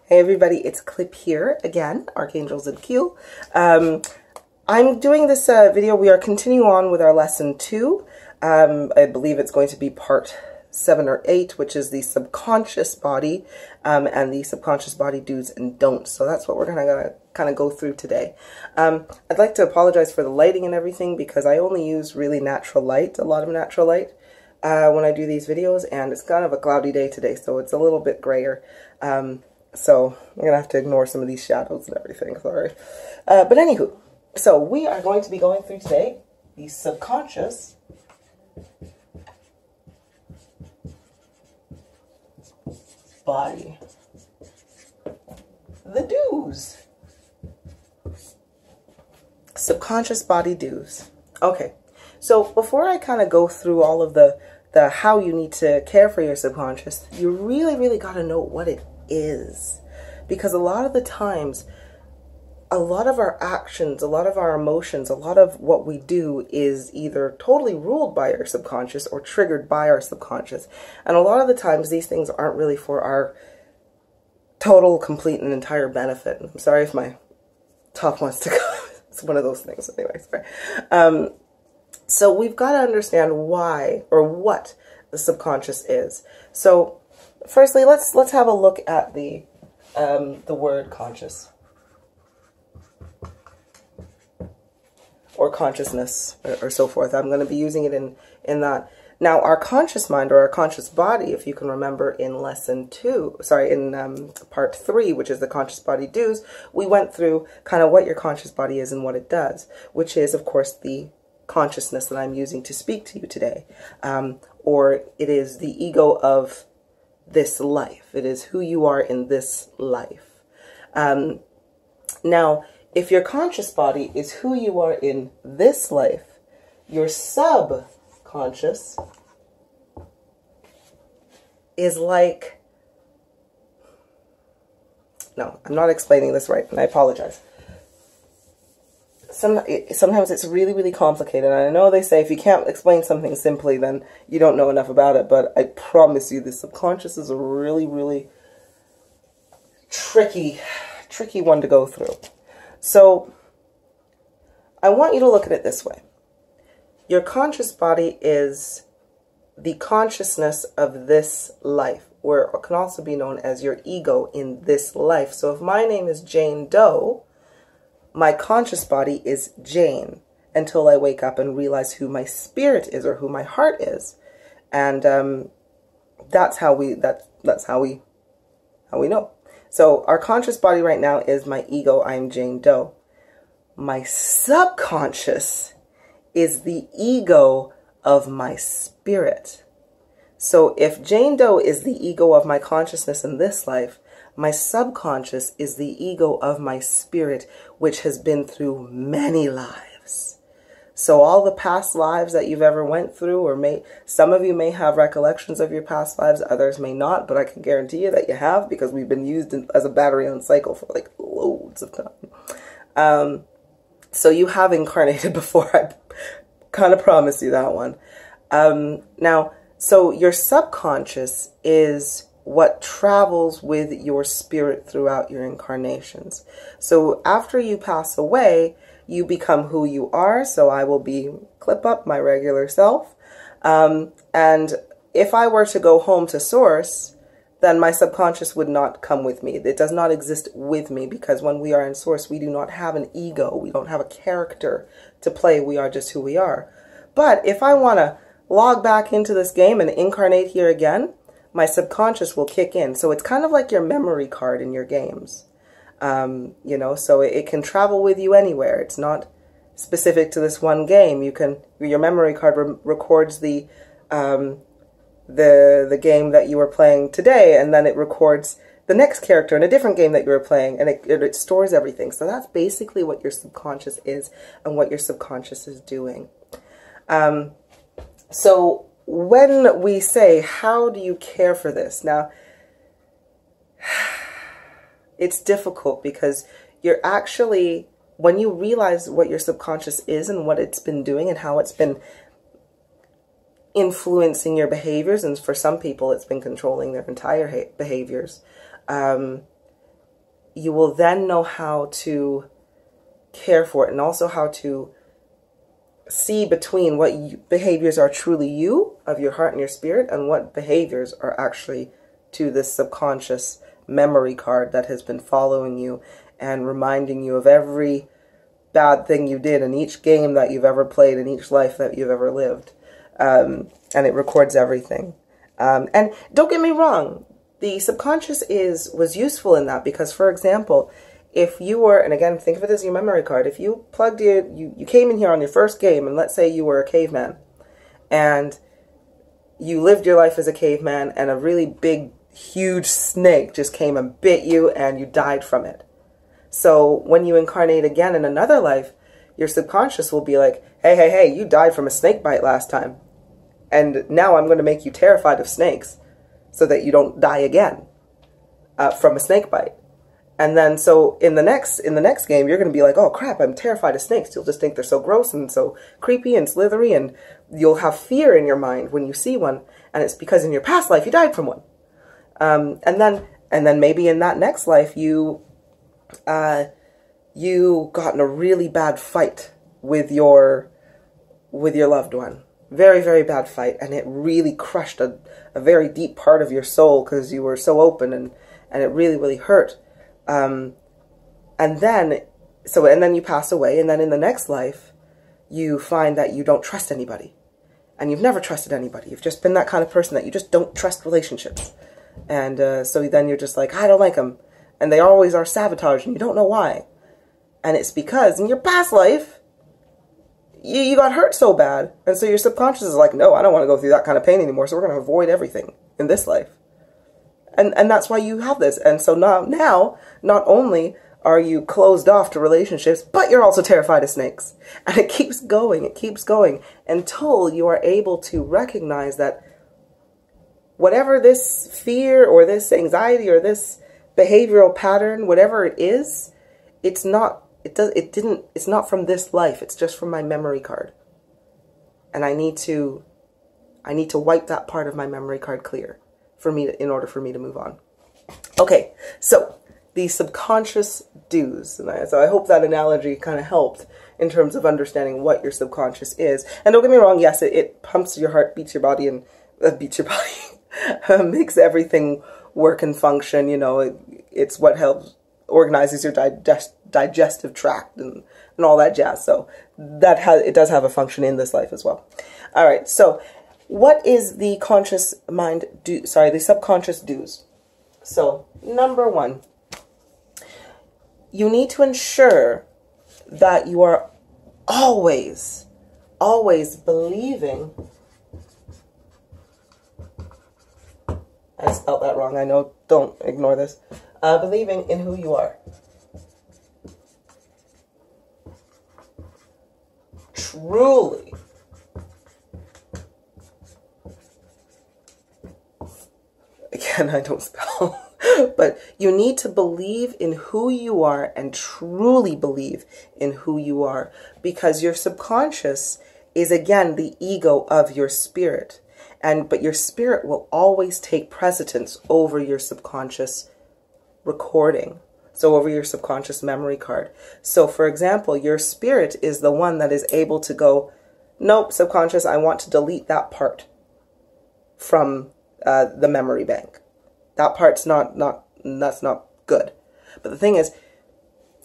Hey everybody, it's Clip here again, Archangels and Q. I'm doing this video. We are continuing on with our lesson 2. I believe it's going to be part 7 or 8, which is the subconscious body and the subconscious body do's and don'ts. So that's what we're gonna kind of go through today. I'd like to apologize for the lighting and everything because I only use really natural light, a lot of natural light when I do these videos, and it's kind of a cloudy day today, so it's a little bit grayer. So I'm going to have to ignore some of these shadows and everything, sorry. But anywho, so we are going to be going through today the subconscious body. The do's. Subconscious body do's. Okay, so before I kind of go through all of the how you need to care for your subconscious, you really got to know what it is, because a lot of the times, a lot of our actions, a lot of our emotions, a lot of what we do is either totally ruled by our subconscious or triggered by our subconscious. And a lot of the times these things aren't really for our total, complete, and entire benefit. I'm sorry if my top wants to go. It's one of those things anyway, sorry. So we've got to understand why or what the subconscious is. So firstly, let's have a look at the word conscious or consciousness or so forth. I'm going to be using it in that. Now, our conscious mind or our conscious body, if you can remember in part 3, which is the conscious body do's, we went through kind of what your conscious body is and what it does, which is, of course, the consciousness that I'm using to speak to you today, or it is the ego of this life. It is who you are in this life. Now, if your conscious body is who you are in this life, your subconscious is like, no, I'm not explaining this right, and I apologize. Sometimes it's really complicated. And I know they say if you can't explain something simply, then you don't know enough about it. But I promise you, the subconscious is a really tricky one to go through. So I want you to look at it this way. Your conscious body is the consciousness of this life, or it can also be known as your ego in this life. So if my name is Jane Doe, my conscious body is Jane until I wake up and realize who my spirit is or who my heart is, and that's how we know. So our conscious body right now is my ego. I'm Jane Doe. My subconscious is the ego of my spirit. So if Jane Doe is the ego of my consciousness in this life, my subconscious is the ego of my spirit, which has been through many lives. So all the past lives that you've ever went through, or some of you may have recollections of your past lives, others may not, but I can guarantee you that you have, because we've been used as a battery on cycle for like loads of time. So you have incarnated before, I kind of promise you that one. Now, so your subconscious is what travels with your spirit throughout your incarnations. So after you pass away, you become who you are. So I will be Kulipup, my regular self. And if I were to go home to Source, then my subconscious would not come with me. It does not exist with me, because when we are in Source, we do not have an ego. We don't have a character to play. We are just who we are. But if I want to log back into this game and incarnate here again, my subconscious will kick in. So it's kind of like your memory card in your games. You know, so it can travel with you anywhere. It's not specific to this one game. Your memory card records the game that you were playing today, and then it records the next character in a different game that you were playing, and it stores everything. So that's basically what your subconscious is and what your subconscious is doing. So when we say, how do you care for this? Now, it's difficult, because you're actually, when you realize what your subconscious is and what it's been doing and how it's been influencing your behaviors, and for some people it's been controlling their entire behaviors, you will then know how to care for it, and also how to see between what behaviors are truly you, of your heart and your spirit, and what behaviors are actually to this subconscious memory card that has been following you and reminding you of every bad thing you did in each game that you've ever played, in each life that you've ever lived. And it records everything. And don't get me wrong, the subconscious was useful in that, because, for example, if you were, and again, think of it as your memory card, if you plugged you came in here on your first game, and let's say you were a caveman, and you lived your life as a caveman, and a really big, huge snake just came and bit you, and you died from it. So when you incarnate again in another life, your subconscious will be like, hey, hey, hey, you died from a snake bite last time, and now I'm going to make you terrified of snakes so that you don't die again from a snake bite. And then, so in the next game, you're going to be like, oh crap, I'm terrified of snakes. You'll just think they're so gross and so creepy and slithery, and you'll have fear in your mind when you see one, and it's because in your past life you died from one. And then maybe in that next life you got in a really bad fight with your loved one. Very, very bad fight, and it really crushed a very deep part of your soul because you were so open, and it really, really hurt. And then you pass away, and then in the next life, you find that you don't trust anybody. And you've never trusted anybody. You've just been that kind of person that you just don't trust relationships. And so then you're just like, I don't like them. And they always are sabotaged, and you don't know why. And it's because in your past life, you got hurt so bad. And so your subconscious is like, no, I don't want to go through that kind of pain anymore, so we're going to avoid everything in this life. And that's why you have this. And so now, not only are you closed off to relationships, but you're also terrified of snakes. And it keeps going until you are able to recognize that whatever this fear or this anxiety or this behavioral pattern, whatever it is, it's not from this life. It's just from my memory card. And I need to wipe that part of my memory card clear in order for me to move on. Okay, so the subconscious dues. So I hope that analogy kind of helped in terms of understanding what your subconscious is. And don't get me wrong, yes, it pumps your heart, beats your body, and makes everything work and function. You know, it's what helps organizes your digestive tract and all that jazz. So it does have a function in this life as well. All right, so what is the the subconscious dues? So, number one, you need to ensure that you are always believing. I spelled that wrong, I know, don't ignore this. Believing in who you are. Truly. Again, I don't spell. But you need to believe in who you are and truly believe in who you are, because your subconscious is, again, the ego of your spirit. But your spirit will always take precedence over your subconscious recording. So over your subconscious memory card. So for example, your spirit is the one that is able to go, nope, subconscious, I want to delete that part from the memory bank. That part's that's not good. But the thing is,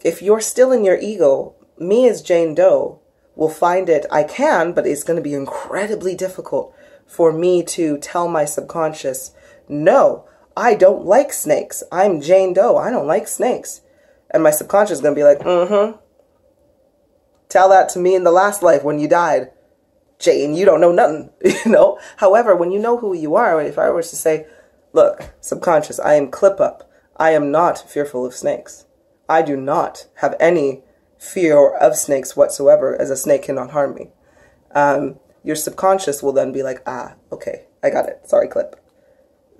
if you're still in your ego, me as Jane Doe will find it, I can, but it's going to be incredibly difficult for me to tell my subconscious, no, I don't like snakes. I'm Jane Doe. I don't like snakes. And my subconscious is going to be like, tell that to me in the last life when you died. Jane, you don't know nothing, you know? However, when you know who you are, if I was to say, look, subconscious, I am Kulipup. I am not fearful of snakes. I do not have any fear of snakes whatsoever, as a snake cannot harm me. Your subconscious will then be like, ah, okay, I got it. Sorry, Clip.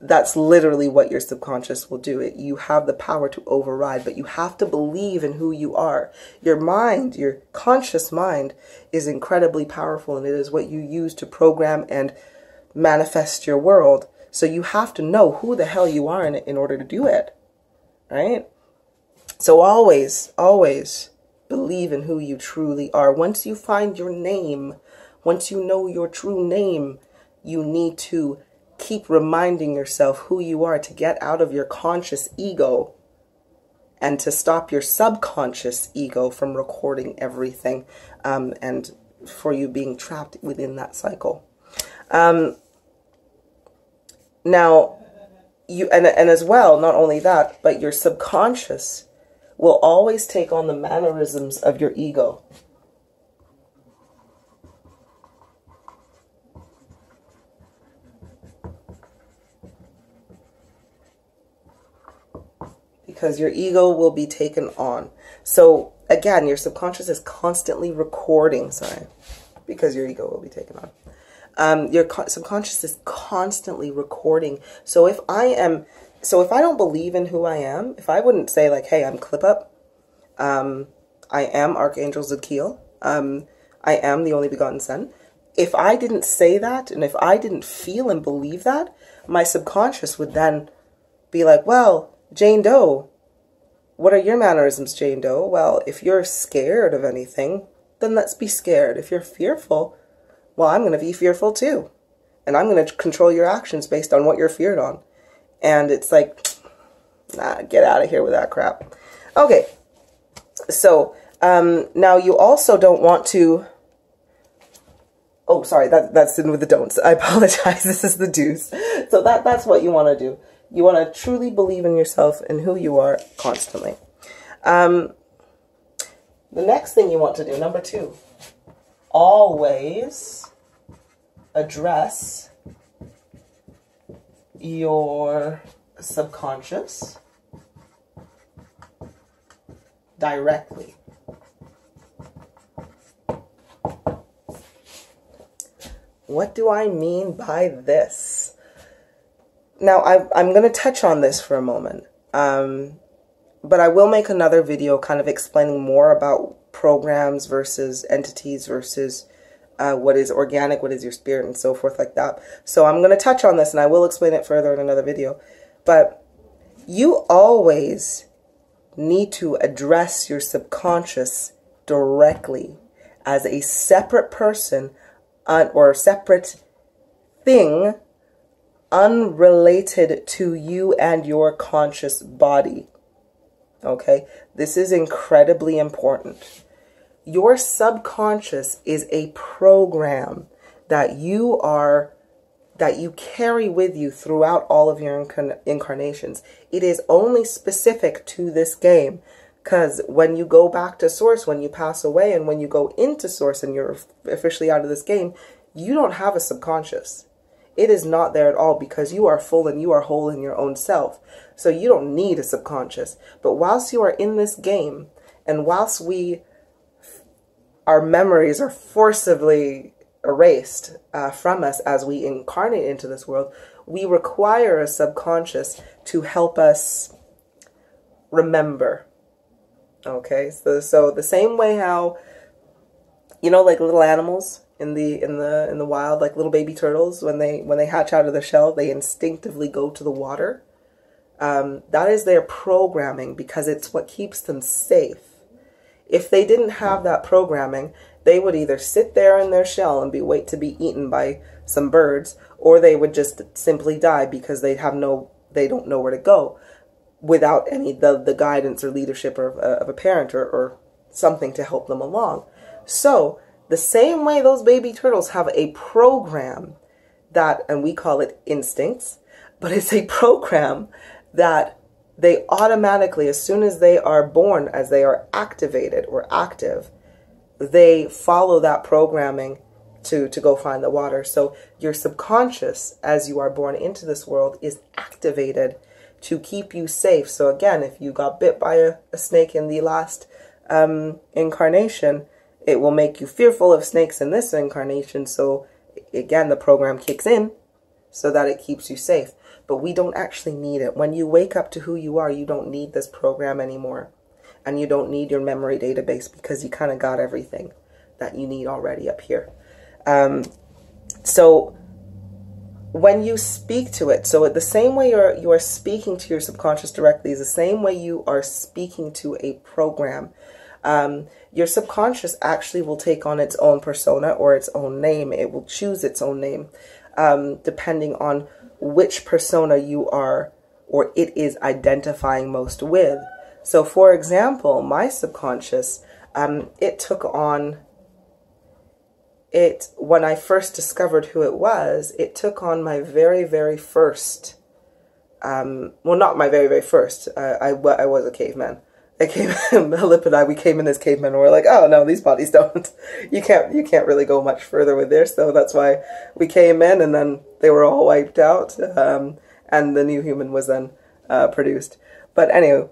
That's literally what your subconscious will do. You have the power to override, but you have to believe in who you are. Your mind, your conscious mind, is incredibly powerful, and it is what you use to program and manifest your world. So you have to know who the hell you are in order to do it, right? So always, always believe in who you truly are. Once you find your name, once you know your true name, you need to keep reminding yourself who you are to get out of your conscious ego and to stop your subconscious ego from recording everything, and for you being trapped within that cycle. Now, you and as well, not only that, but your subconscious will always take on the mannerisms of your ego. Because your ego will be taken on. So again, your subconscious is constantly recording, because your ego will be taken on. Your subconscious is constantly recording. So if I don't believe in who I am, if I wouldn't say like, hey, I'm Kulipup, I am Archangel Zadkiel, I am the only begotten Son. If I didn't say that, and if I didn't feel and believe that, my subconscious would then be like, well, Jane Doe, what are your mannerisms, Jane Doe? Well, if you're scared of anything, then let's be scared. If you're fearful, well, I'm going to be fearful too. And I'm going to control your actions based on what you're feared on. And it's like, nah, get out of here with that crap. Okay, so now you also don't want to... Oh, sorry, that's in with the don'ts. I apologize. This is the do's. So that's what you want to do. You want to truly believe in yourself and who you are constantly. The next thing you want to do, number 2, always address your subconscious directly. What do I mean by this? Now, I'm going to touch on this for a moment, but I will make another video kind of explaining more about programs versus entities versus what is organic, what is your spirit, and so forth like that. So I'm going to touch on this, and I will explain it further in another video. But you always need to address your subconscious directly as a separate person or a separate thing unrelated to you and your conscious body. Okay? This is incredibly important. Your subconscious is a program that you carry with you throughout all of your incarnations. It is only specific to this game, because when you go back to Source, when you pass away, and when you go into Source and you're officially out of this game, you don't have a subconscious. It is not there at all, because you are full and you are whole in your own self. So you don't need a subconscious. But whilst you are in this game, and whilst our memories are forcibly erased from us as we incarnate into this world, we require a subconscious to help us remember. Okay, so the same way how, you know, like little animals in the wild, like little baby turtles, when they hatch out of the shell, they instinctively go to the water. That is their programming, because it's what keeps them safe. If they didn't have that programming, they would either sit there in their shell and wait to be eaten by some birds, or they would just simply die because they don't know where to go without any the guidance or leadership of a parent or something to help them along. So the same way those baby turtles have a program that, and we call it instincts, but it's a program that they automatically, as soon as they are born, as they are activated or active, they follow that programming to go find the water. So your subconscious, as you are born into this world, is activated to keep you safe. So again, if you got bit by a snake in the last incarnation, it will make you fearful of snakes in this incarnation. So again, the program kicks in so that it keeps you safe. But we don't actually need it. When you wake up to who you are, you don't need this program anymore. And you don't need your memory database, because you kind of got everything that you need already up here. So when you speak to it, so the same way you are speaking to your subconscious directly is the same way you are speaking to a program. Your subconscious actually will take on its own persona or its own name. It will choose its own name, depending on which persona you are or it is identifying most with. So for example, my subconscious, it took on it, when I first discovered who it was, it took on my very, very first, well, not my very, very first, I was a caveman. I came, Lip and I, we came in as cavemen, and we're like, oh no, these bodies don't, you can't really go much further with this, so that's why we came in, and then they were all wiped out, and the new human was then produced. But anyway,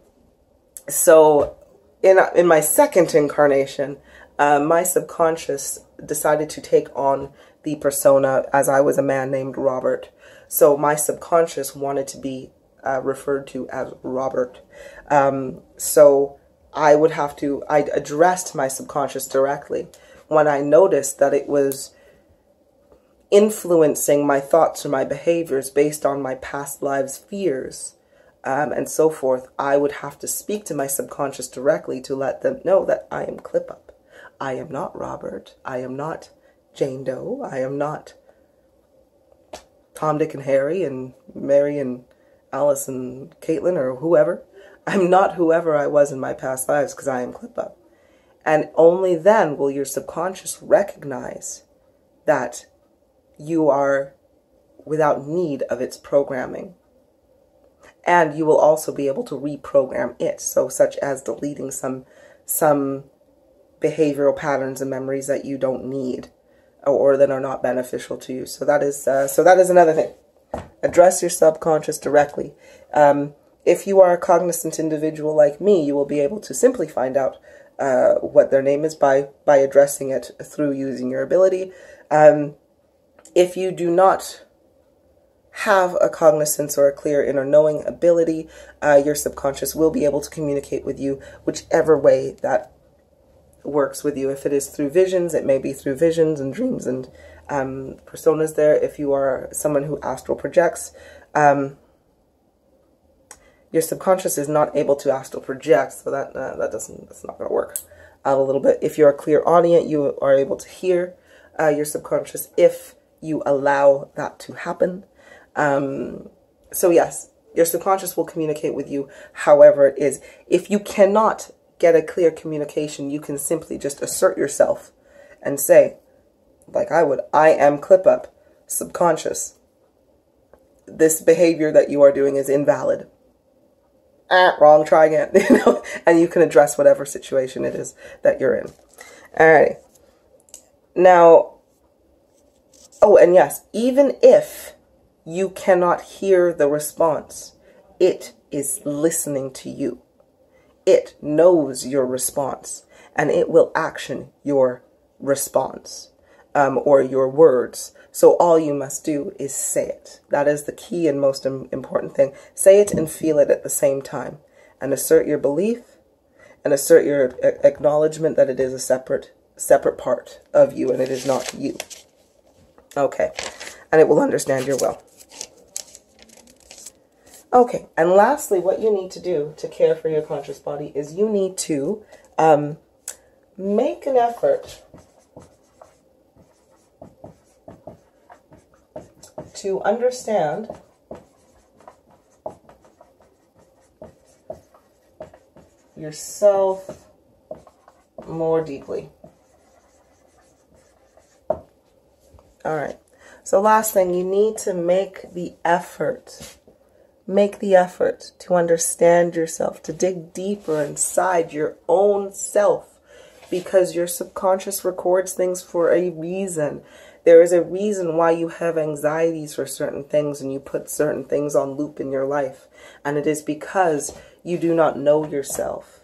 so in my second incarnation, my subconscious decided to take on the persona as I was a man named Robert. So my subconscious wanted to be referred to as Robert. So I addressed my subconscious directly when I noticed that it was influencing my thoughts or my behaviors based on my past lives' fears. And so forth. I would have to speak to my subconscious directly to let them know that I am Kulipup. I am not Robert. I am not Jane Doe. I am not Tom, Dick, and Harry, and Mary, and Alice, and Caitlin, or whoever. I'm not whoever I was in my past lives, because I am Kulipup. And only then will your subconscious recognize that you are without need of its programming. And you will also be able to reprogram it, so such as deleting some behavioral patterns and memories that you don't need or that are not beneficial to you. So that is another thing. Address your subconscious directly. If you are a cognizant individual like me, you will be able to simply find out what their name is by addressing it through using your ability. If you do not have a cognizance or a clear inner knowing ability, your subconscious will be able to communicate with you whichever way that works with you. If it is through visions, it may be through visions and dreams and personas there. If you are someone who astral projects, your subconscious is not able to astral project, so that's not going to work out a little bit. If you're a clairaudient, you are able to hear your subconscious if you allow that to happen. So yes, your subconscious will communicate with you however it is. If you cannot get a clear communication, you can simply just assert yourself and say, like I would, I am Kulipup, subconscious. This behavior that you are doing is invalid. Wrong, try again. You know, and you can address whatever situation it is that you're in. Alrighty. Now, oh, and yes, even if you cannot hear the response, it is listening to you. It knows your response, and it will action your response or your words. So all you must do is say it. That is the key and most important thing. Say it and feel it at the same time, and assert your belief and assert your acknowledgement that it is a separate part of you and it is not you. Okay, and it will understand your will. Okay, and lastly, what you need to do to care for your conscious body is you need to make an effort to understand yourself more deeply. All right, so last thing, you need to make the effort. Make the effort to understand yourself, to dig deeper inside your own self, because your subconscious records things for a reason. There is a reason why you have anxieties for certain things and you put certain things on loop in your life. And it is because you do not know yourself.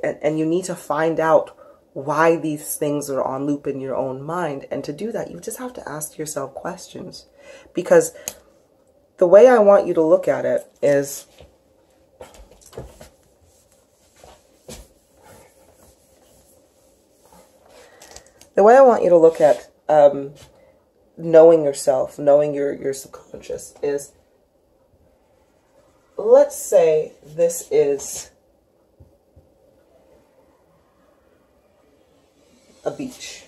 And you need to find out why these things are on loop in your own mind. And to do that, you just have to ask yourself questions. Because the way I want you to look at it is, the way I want you to look at knowing yourself, knowing your subconscious is, let's say this is a beach.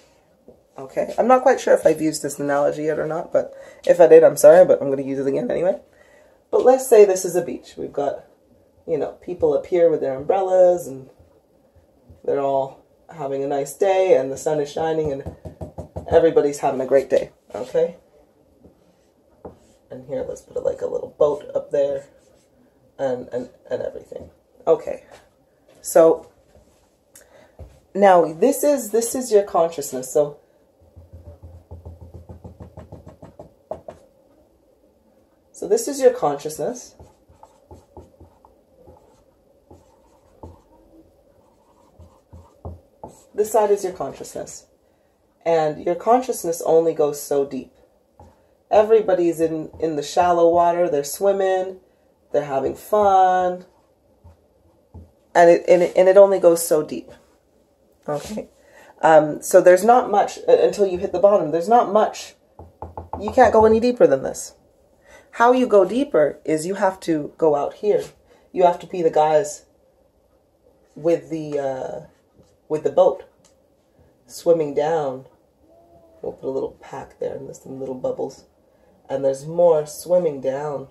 Okay, I'm not quite sure if I've used this analogy yet or not, but if I did, I'm sorry, but I'm going to use it again anyway. But let's say this is a beach. We've got, you know, people up here with their umbrellas, and they're all having a nice day, and the sun is shining, and everybody's having a great day, okay? And here, let's put like a little boat up there, and everything. Okay, so now this is your consciousness. So this is your consciousness. This side is your consciousness. And your consciousness only goes so deep. Everybody's in the shallow water. They're swimming. They're having fun. And it only goes so deep. Okay. So there's not much until you hit the bottom. There's not much. You can't go any deeper than this. How you go deeper is you have to go out here. You have to be the guys with the boat swimming down. We'll put a little pack there and there's some little bubbles. And there's more swimming down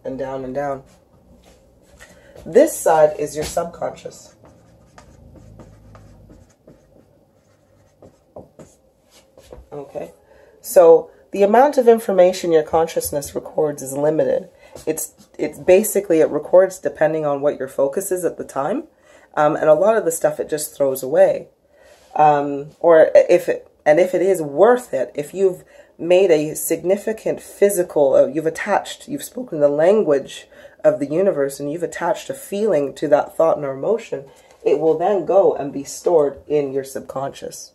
and down and down. This side is your subconscious. Okay, so the amount of information your consciousness records is limited. It's basically, it records depending on what your focus is at the time. And a lot of the stuff it just throws away. Or if it is worth it, if you've made a significant physical, you've spoken the language of the universe and you've attached a feeling to that thought or emotion, it will then go and be stored in your subconscious.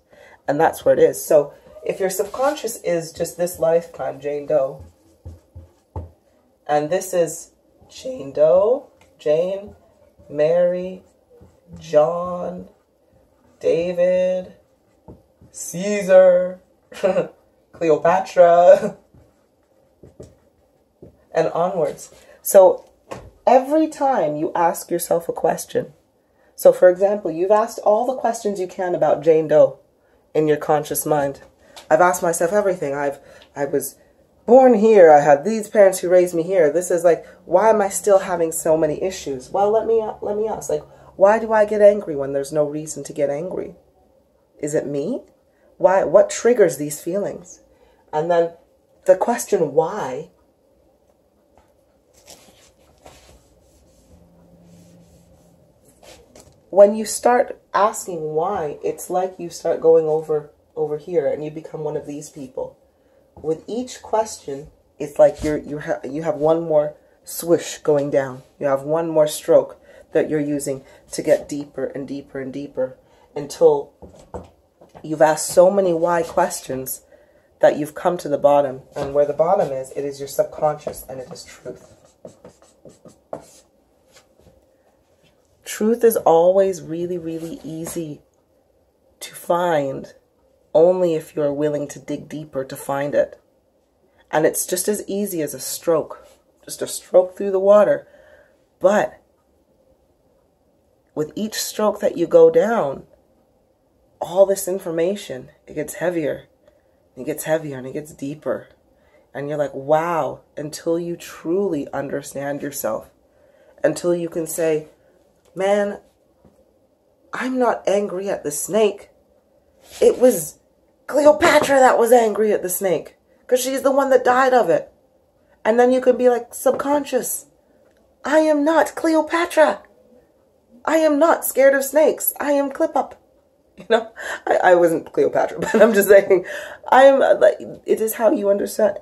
And that's where it is. So if your subconscious is just this lifetime, Jane Doe, and this is Jane Doe, Jane, Mary, John, David, Caesar, Cleopatra, and onwards. So every time you ask yourself a question, so for example, you've asked all the questions you can about Jane Doe in your conscious mind. I've asked myself everything. I was born here. I had these parents who raised me here. This is like, why am I still having so many issues? Well, let me ask, like, why do I get angry when there's no reason to get angry? Is it me? Why? What triggers these feelings? And then the question why, when you start asking why, it's like you start going over here and you become one of these people. With each question, it's like you have one more swish going down. You have one more stroke that you're using to get deeper and deeper and deeper until you've asked so many why questions that you've come to the bottom. And where the bottom is, it is your subconscious and it is truth. Truth is always really, really easy to find, only if you're willing to dig deeper to find it. And it's just as easy as a stroke, just a stroke through the water. But with each stroke that you go down, all this information, it gets heavier, it gets heavier, and it gets deeper. And you're like, wow, until you truly understand yourself, until you can say, man, I'm not angry at the snake. It was Cleopatra that was angry at the snake because she's the one that died of it. And then you can be like, subconscious, I am not Cleopatra. I am not scared of snakes. I am Kulipup. You know, I wasn't Cleopatra, but I'm just saying, it is how you understand,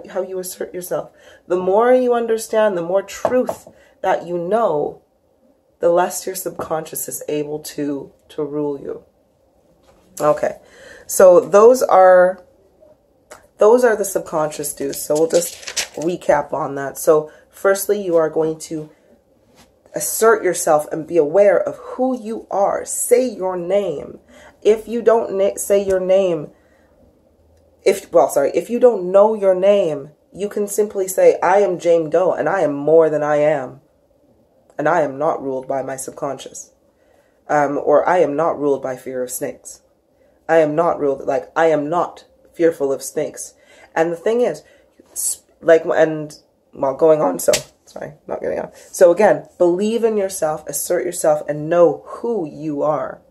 how you assert yourself. The more you understand, the more truth that you know, the less your subconscious is able to rule you. Okay, so those are the subconscious dues. So we'll just recap on that. So firstly, you are going to assert yourself and be aware of who you are. Say your name. If you don't say your name if you don't know your name, you can simply say, I am Jane Doe, and I am more than I am. And I am not ruled by my subconscious. Or I am not ruled by fear of snakes. I am not ruled, like, I am not fearful of snakes. And the thing is, like, going on, so, sorry, not getting on. So again, believe in yourself, assert yourself, and know who you are.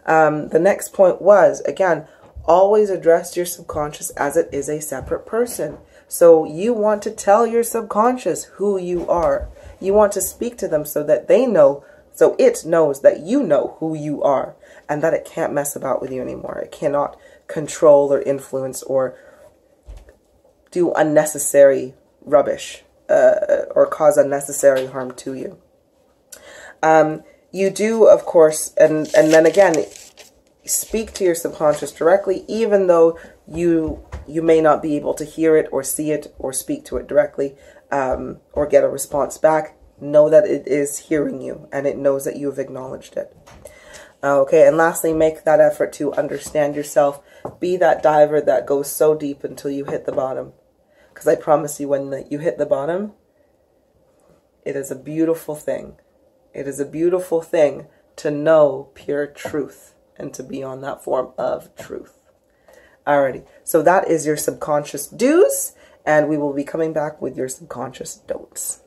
The next point was, again, always address your subconscious as it is a separate person. So you want to tell your subconscious who you are. You want to speak to them so that they know, so it knows that you know who you are and that it can't mess about with you anymore. It cannot control or influence or do unnecessary rubbish or cause unnecessary harm to you. You do, of course, and then again, speak to your subconscious directly, even though you may not be able to hear it or see it or speak to it directly or get a response back. Know that it is hearing you and it knows that you have acknowledged it. Okay, and lastly, make that effort to understand yourself. Be that diver that goes so deep until you hit the bottom. Because I promise you, when you hit the bottom, it is a beautiful thing. It is a beautiful thing to know pure truth and to be on that form of truth. Alrighty, so that is your subconscious do's, and we will be coming back with your subconscious don'ts.